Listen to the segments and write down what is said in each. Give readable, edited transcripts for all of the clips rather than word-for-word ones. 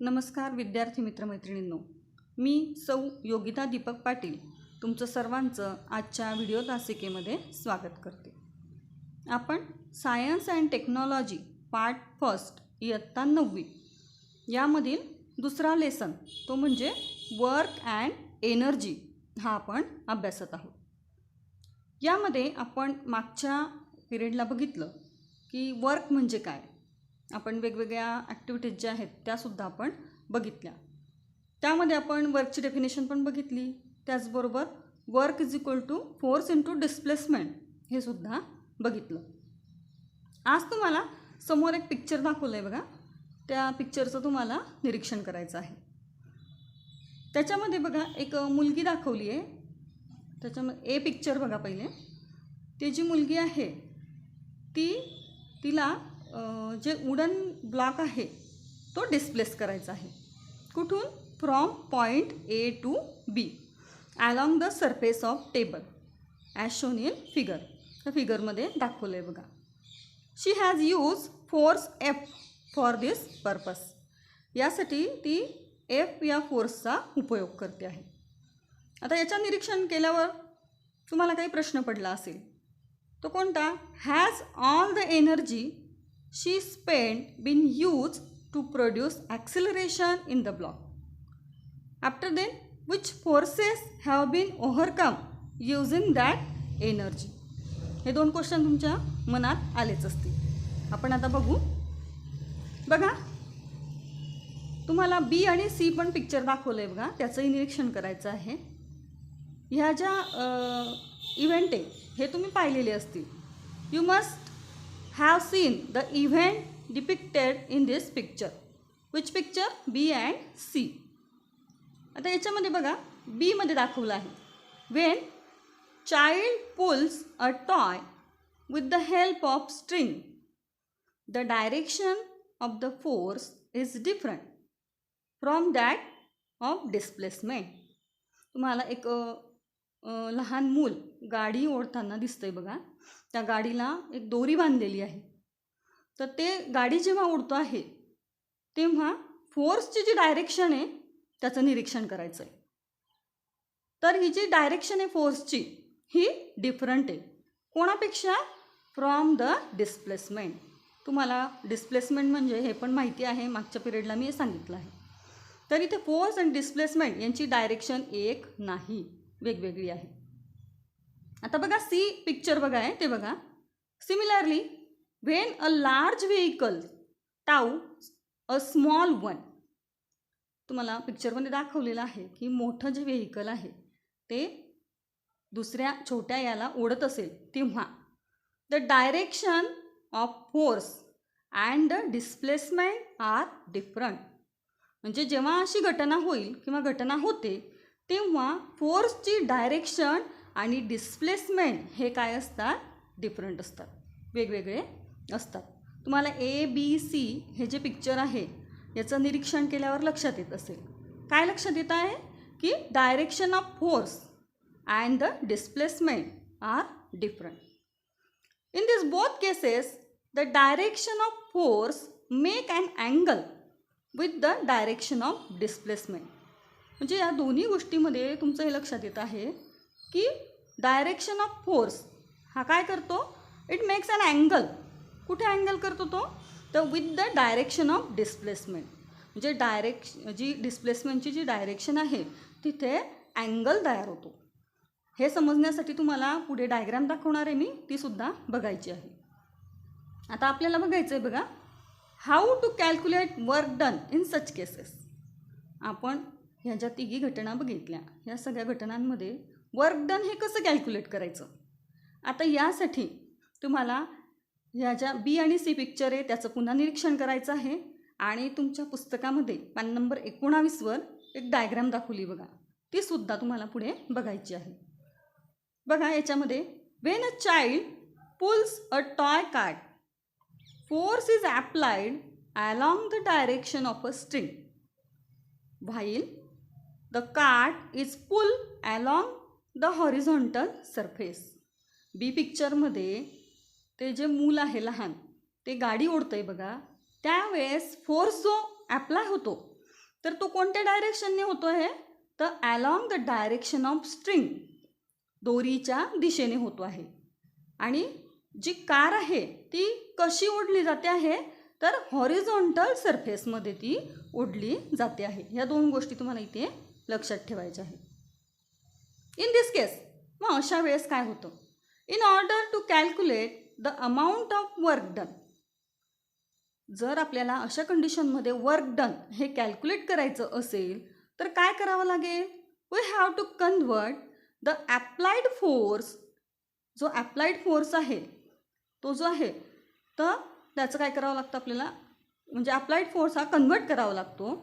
नमस्कार विद्यार्थी मित्रमैत्रिणींनो, मी सौ योगिता दीपक पाटील तुमचं सर्वांचं आजच्या व्हिडिओ तासिकेमध्ये स्वागत करते। आपण science and technology part first इयत्ता 9वी यामधील दुसरा लेसन तो म्हणजे वर्क अँड एनर्जी हा आपण अभ्यासत आहोत। यामध्ये आपण मागच्या पिरियडला बघितलं की वर्क म्हणजे काय, आपण वेगवेगळ्या ॲक्टिव्हिटीज ज्या आहेत त्यासुद्धा आपण बघितल्या। त्यामध्ये आपण वर्कची डेफिनेशन पण बघितली, त्याचबरोबर work is equal to force into displacement हे सुद्धा बघितलं। आज तुम्हाला समोर एक पिक्चर दाखवलं आहे बघा, त्या पिक्चरचं तुम्हाला निरीक्षण करायचं आहे। त्याच्यामध्ये बघा एक मुलगी दाखवली आहे, त्याच्यामध्ये ए पिक्चर बघा पहिले। ती जी मुलगी आहे तिला जे वुडन ब्लॉक आहे तो डिस्प्लेस करायचा आहे। कुठून? From point A to B along the surface of table as shown in figure. त्या फिगरमध्ये दाखवलं आहे बघा। She has use force F for this purpose. यासाठी ती एफ या फोर्सचा उपयोग करते आहे। आता याचं निरीक्षण केल्यावर तुम्हाला काही प्रश्न पडला असेल, तो कोणता? Has all the energy she spent been used to produce acceleration in the block. After then, which forces have been overcome using that energy? हे दोन क्वेश्चन तुमच्या मनात आलेच असतील। आपण आता बघू। बघा, तुम्हाला बी आणि सी पण पिक्चर दाखवलंय बघा, त्याचंही निरीक्षण करायचं आहे। ह्या ज्या इव्हेंट आहे हे तुम्ही पाहिलेले असतील। You must have seen the event depicted in this picture. Which picture? B and C. आता याच्यामध्ये बघा बी मध्ये दाखवलं आहे, when child pulls a toy with the help of string, the direction of the force is different from that of displacement. तुम्हाला एक लहान मूल गाडी ओढताना दिसतंय बघा, त्या गाडीला एक दोरी बांधलेली आहे। तर ते गाडी जेव्हा उडतो आहे तेव्हा फोर्सची जी डायरेक्शन आहे त्याचं निरीक्षण करायचं आहे। तर ही जी डायरेक्शन आहे फोर्सची ही डिफरंट आहे कोणापेक्षा? From the displacement. तुम्हाला डिस्प्लेसमेंट म्हणजे हे पण माहिती आहे, मागच्या पिरियडला मी हे सांगितलं आहे। तर इथे फोर्स आणि डिस्प्लेसमेंट यांची डायरेक्शन एक नाही, वेगवेगळी आहे। आता बघा सी पिक्चर बघा आहे ते बघा। Similarly when a large vehicle tau a small one, तुम्हाला पिक्चरमध्ये दाखवलेलं आहे की मोठं जे व्हेइकल आहे ते दुसऱ्या छोट्या याला ओढत असेल तेव्हा the direction of force and the displacement are different. म्हणजे जेव्हा अशी घटना होईल किंवा घटना होते तेव्हा फोर्सची डायरेक्शन आणि डिस्प्लेसमेंट हे काय असतात? डिफरंट असतात, वेगवेगळे असतात। तुम्हाला ए बी सी हे जे पिक्चर आहे याचं निरीक्षण केल्यावर लक्षात येत असेल। काय लक्षात येत आहे? की direction of force and the displacement are different. In this both cases the direction of force make an angle with the direction of displacement. म्हणजे या दोन्ही गोष्टीमध्ये तुमचं हे लक्षात येत आहे की डायरेक्शन ऑफ फोर्स हा काय करतो? It makes an angle. कुठे अँगल करतो तो? तर with the direction of displacement. म्हणजे जी डिस्प्लेसमेंटची जी डायरेक्शन आहे तिथे अँगल तयार होतो। हे समजण्यासाठी तुम्हाला पुढे डायग्राम दाखवणार आहे मी, ती सुद्धा बघायची आहे। आता आपल्याला बघायचं आहे बघा, how to calculate work done in such cases. आपण ह्या ज्या तिघी घटना बघितल्या, या सगळ्या घटनांमध्ये वर्क डन हे कसं कॅल्क्युलेट करायचं? आता यासाठी तुम्हाला ह्या ज्या बी आणि सी पिक्चर आहे त्याचं पुन्हा निरीक्षण करायचं आहे आणि तुमच्या पुस्तकामध्ये पान नंबर 19वर एक डायग्राम दाखवली बघा, ती सुद्धा तुम्हाला पुढे बघायची आहे। बघा याच्यामध्ये when a child pulls a toy cart, force is applied along the direction of a string while the cart is pull along the horizontal surface. B पिक्चरमध्ये ते जे मूल आहे लहान ते गाडी ओढतंय बघा, त्यावेळेस फोर्स जो ॲप्लाय होतो तर तो कोणत्या डायरेक्शनने होतो आहे, तर along the direction of string, दोरीच्या दिशेने होतो आहे. आणि जी कार आहे ती कशी ओढली जाते आहे, तर हॉरिझॉन्टल सरफेसमध्ये ती ओढली जाते आहे. ह्या दोन गोष्टी तुम्हाला इथे लक्षात ठेवायच्या आहेत. इन दिस केस, मग अशा वेळेस काय होतं, in order to calculate the amount of work done, जर आपल्याला अशा कंडिशनमध्ये वर्क डन हे कॅल्क्युलेट करायचं असेल तर काय करावं लागेल, we have to convert the applied force, जो ॲप्लाइड फोर्स आहे तो जो आहे तर त्याचं काय करावं लागतं आपल्याला, म्हणजे अप्लाइड फोर्स हा कन्वर्ट करावा लागतो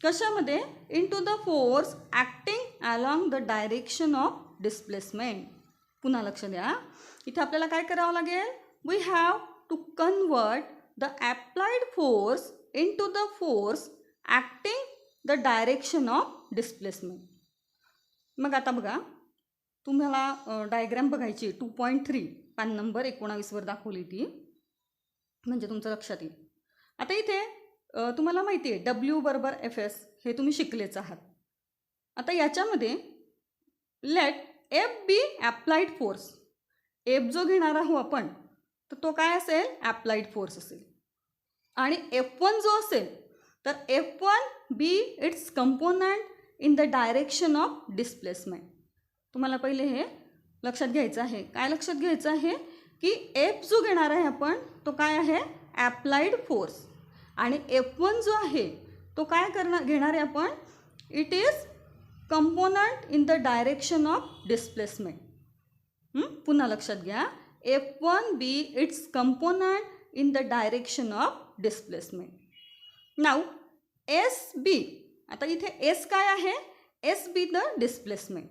कशामध्ये, into the force acting along the direction of displacement. पुन्हा लक्ष द्या, इथे आपल्याला काय करावं लागेल, we have to convert the applied force into the force acting the direction of displacement. मग आता बघा, तुम्हाला डायग्रॅम बघायची 2.3 पान नंबर 19वर दाखवली ती, म्हणजे तुमचं लक्षात येईल. आता इथे तुम्हाला माहिती आहे W/Fs हे तुम्ही शिकलेच आहात. आता याच्यामध्ये लेट F बी ॲप्लाइड फोर्स, एफ जो घेणार आहोत आपण तर तो काय असेल, ॲप्लाइड फोर्स असेल. आणि F1 जो असेल तर F1 be its component in the direction of displacement. तुम्हाला पहिले हे लक्षात घ्यायचं आहे. काय लक्षात घ्यायचं आहे की F जो घेणार आहे आपण तो काय आहे, ॲप्लाइड फोर्स. आणि F1 जो आहे तो काय घेणार आहे आपण, it is component in the direction of displacement. पुन्हा लक्षात घ्या, F1 be its component in the direction of displacement. Now S be, आता इथे एस काय आहे, एस बी द डिस्प्लेसमेंट.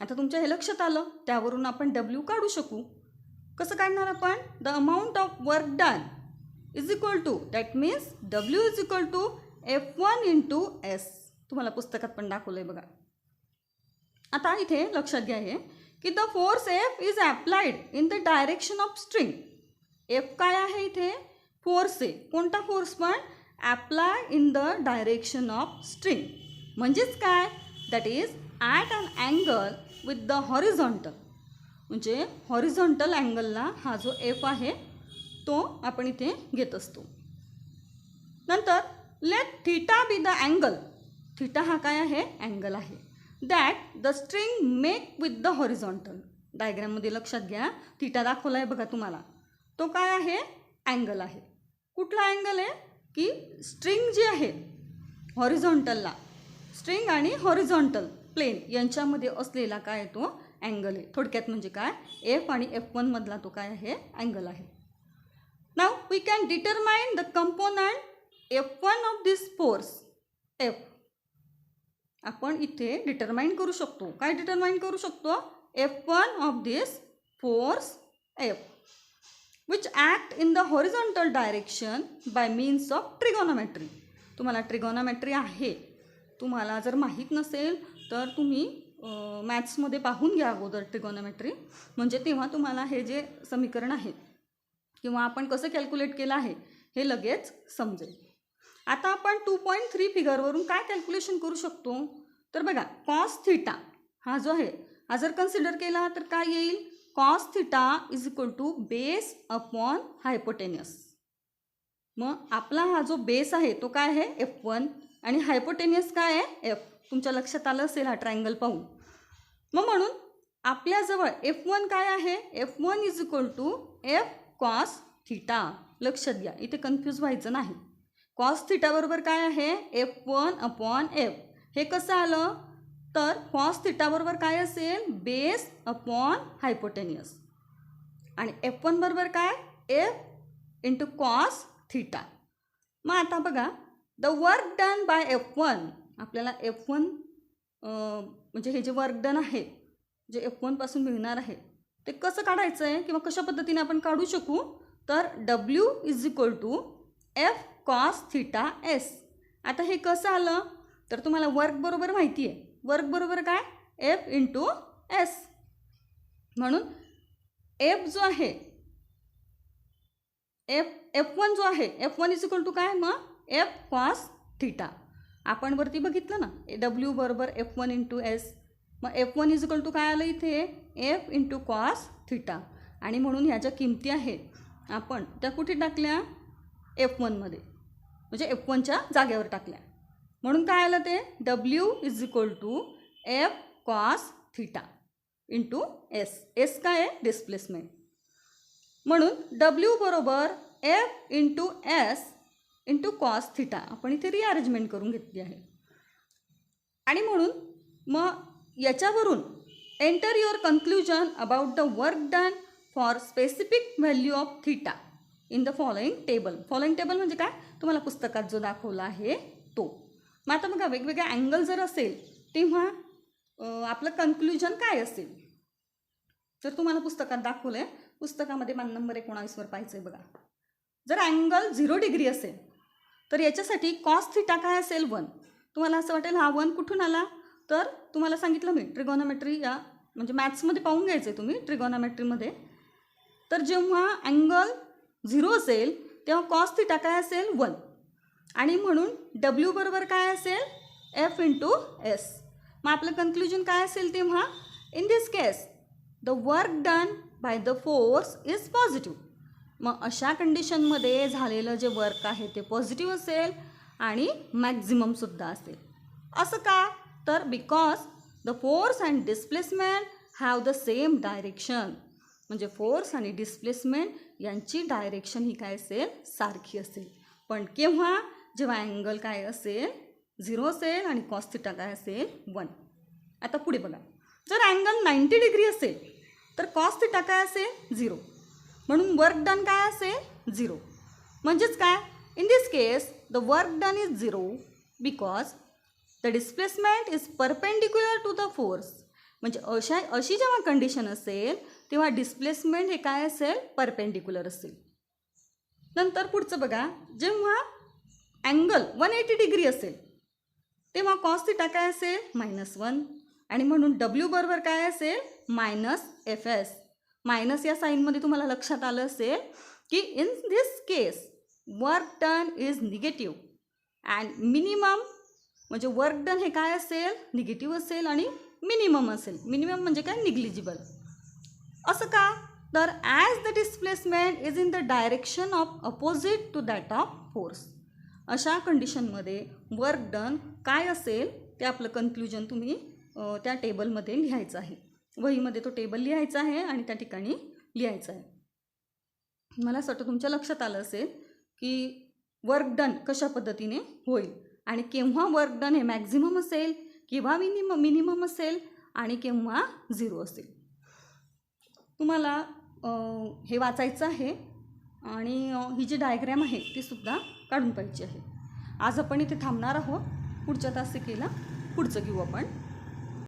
आता तुमच्या हे लक्षात आलं, त्यावरून आपण W काढू शकू. कसं काढणार आपण, the amount of work done is equal to, that means W is equal to F1 into S. तुम्हाला पुस्तकात पण दाखवलं आहे बघा. आता इथे लक्षात घ्या हे की the force F is applied in the direction of string. F काय आहे इथे, फोर्स आहे. कोणता फोर्स पण, apply in the direction of string. म्हणजेच काय, that is at an angle with the horizontal, म्हणजे हॉरिझॉन्टल अँगलला हा जो F आहे तो आपण इथे घेत असतो. नंतर let theta be the angle, theta हा काय आहे, अँगल आहे, that the string make with the horizontal. डायग्रॅममध्ये लक्षात घ्या, थीटा दाखवला आहे बघा तुम्हाला, तो काय आहे, अँगल आहे. कुठला अँगल आहे की स्ट्रिंग जी आहे हॉरिझॉन्टलला, स्ट्रिंग आणि हॉरिझॉन्टल प्लेन यांच्यामध्ये असलेला काय तो अँगल आहे. थोडक्यात म्हणजे काय, F आणि F1 मधला तो काय आहे, अँगल आहे. Now we can determine the component F1 of this force F. आपण इथे डिटरमाइन करू शकतो. काय डिटरमाइन करू शकतो, F1 of this force F which act in the horizontal direction by means of trigonometry. तुम्हाला ट्रिगोनोमेट्री आहे, तुम्हाला जर माहीत नसेल तर तुम्ही मॅथ्समध्ये पाहून घ्या अगोदर ट्रिगोनोमेट्री, म्हणजे तेव्हा तुम्हाला हे जे समीकरण आहेत किंवा आपण कसं कॅल्क्युलेट केलं आहे हे लगेच समजेल. आता आपण 2.3 फिगरवरून काय कॅल्क्युलेशन करू शकतो, तर बघा कॉस थीटा हा जो आहे हा जर कन्सिडर केला तर काय येईल, cos theta is equal to base upon hypotenuse. मग आपला हा जो बेस आहे तो काय आहे, F1 आणि हायपोटेनियस काय आहे, F. तुमच्या लक्षात आलं असेल हा ट्रायंगल पाहून. मग म्हणून आपल्याजवळ F1 काय आहे, F1 is equal to F cos theta. लक्षात घ्या, इथे कन्फ्यूज व्हायचं नाही. कॉस थीटा बरोबर काय आहे, F1 अपॉन F. हे कसं आलं, तर कॉस थीटा बरोबर काय असेल, बेस अपॉन हायपोटेनियस. आणि F1 बरोबर काय, F इंटू कॉस थीटा. मग आता बघा, the work done by F1, आपल्याला F1 म्हणजे हे जे वर्क डन आहे जे F1 पासून मिळणार आहे ते कसं काढायचं आहे किंवा कशा पद्धतीने आपण काढू शकू, तर W is equal to F cos theta S. आता हे कसं आलं, तर तुम्हाला वर्क बरोबर माहिती आहे, वर्क बरोबर काय, F इंटू S. म्हणून F जो आहे F1 जो आहे F1 इज इक्वल टू काय, मग F कॉस थीटा. आपण वरती बघितलं ना W बरोबर F1 इंटू एस. मग F1 इज इक्वल टू काय आलं इथे F इंटू कॉस थिटा. आणि म्हणून ह्या ज्या किमती आहेत आपण त्या कुठे टाकल्या F1मध्ये, म्हणजे F1च्या जागेवर टाकल्या. म्हणून काय आलं ते W is equal to F cos theta into S. S काय आहे डिस्प्लेसमेंट. म्हणून W बरोबर F into S into cos theta आपण इथे रिअरेंजमेंट करून घेतली आहे. आणि म्हणून मग याच्यावरून enter your conclusion about the work done for specific value of theta in the following table. Following table म्हणजे काय, तुम्हाला पुस्तकात जो दाखवला आहे तो. मग आता बघा वेगवेगळ्या अँगल जर असेल तेव्हा आपलं कन्क्ल्युजन काय असेल. जर तुम्हाला पुस्तकात दाखवलं आहे, पुस्तकामध्ये मान नंबर 19वर पाहायचं आहे बघा. जर अँगल 0 डिग्री असेल तर याच्यासाठी कॉस थिटा काय असेल 1. तुम्हाला असं वाटेल हा 1 कुठून आला, तर तुम्हाला सांगितलं मी ट्रिगोनोमेट्री या म्हणजे मॅथ्समध्ये पाहून घ्यायचं आहे तुम्ही ट्रिगोनोमेट्रीमध्ये. तर जेव्हा अँगल 0 असेल तेव्हा कॉस थिटा काय असेल 1. आणि म्हणून W बरोबर काय असेल F इंटू एस. मग आपलं कन्क्ल्युजन काय असेल तेव्हा in this case the work done by the force is positive. मग अशा कंडिशनमध्ये झालेलं जे वर्क आहे ते पॉझिटिव्ह असेल आणि मॅक्झिममसुद्धा असेल. असं का, तर because the force and displacement have the same direction. म्हणजे फोर्स आणि डिस्प्लेसमेंट यांची डायरेक्शन ही काय असेल सारखी असेल. पण केव्हा, जेव्हा अँगल काय असेल 0 असेल आणि कॉस थिटा काय असेल 1. आता पुढे बघा, जर अँगल 90 डिग्री असेल तर कॉस थिटा काय असेल 0. म्हणून वर्क डन काय असेल 0. म्हणजेच काय, in this case the work done is 0 because the displacement is perpendicular to the force. म्हणजे अशी जेव्हा कंडिशन असेल तेव्हा डिस्प्लेसमेंट हे काय असेल परपेंडिक्युलर असेल. नंतर पुढचं बघा, जेव्हा अँगल 180 डिग्री असेल तेव्हा कॉस थिटा काय असेल -1. आणि म्हणून W बरोबर काय असेल -FS. मायनस या साईनमध्ये तुम्हाला लक्षात आलं असेल की in this case work done is negative and minimum. म्हणजे वर्क डन हे काय असेल निगेटिव्ह असेल आणि मिनिमम असेल. मिनिमम म्हणजे काय निग्लिजिबल. असं का, तर as the displacement is in the direction of opposite to that of force. अशा कंडिशनमध्ये वर्क डन काय असेल ते आपलं कन्क्ल्युजन तुम्ही त्या टेबलमध्ये लिहायचं आहे. वहीमध्ये तो टेबल लिहायचा आहे आणि त्या ठिकाणी लिहायचं आहे. मला असं वाटतं तुमच्या लक्षात आलं असेल की वर्क डन कशा पद्धतीने होईल आणि केव्हा वर्क डन हे मॅक्झिमम असेल, केव्हा मिनिमम असेल आणि केव्हा 0 असेल. तुम्हाला हे वाचायचं आहे आणि ही जी डायग्रॅम आहे ती सुद्धा काढून पाहिजे आहे. आज आपण इथे थांबणार आहोत. पुढच्या तासिकेला पुढचं घेऊ आपण.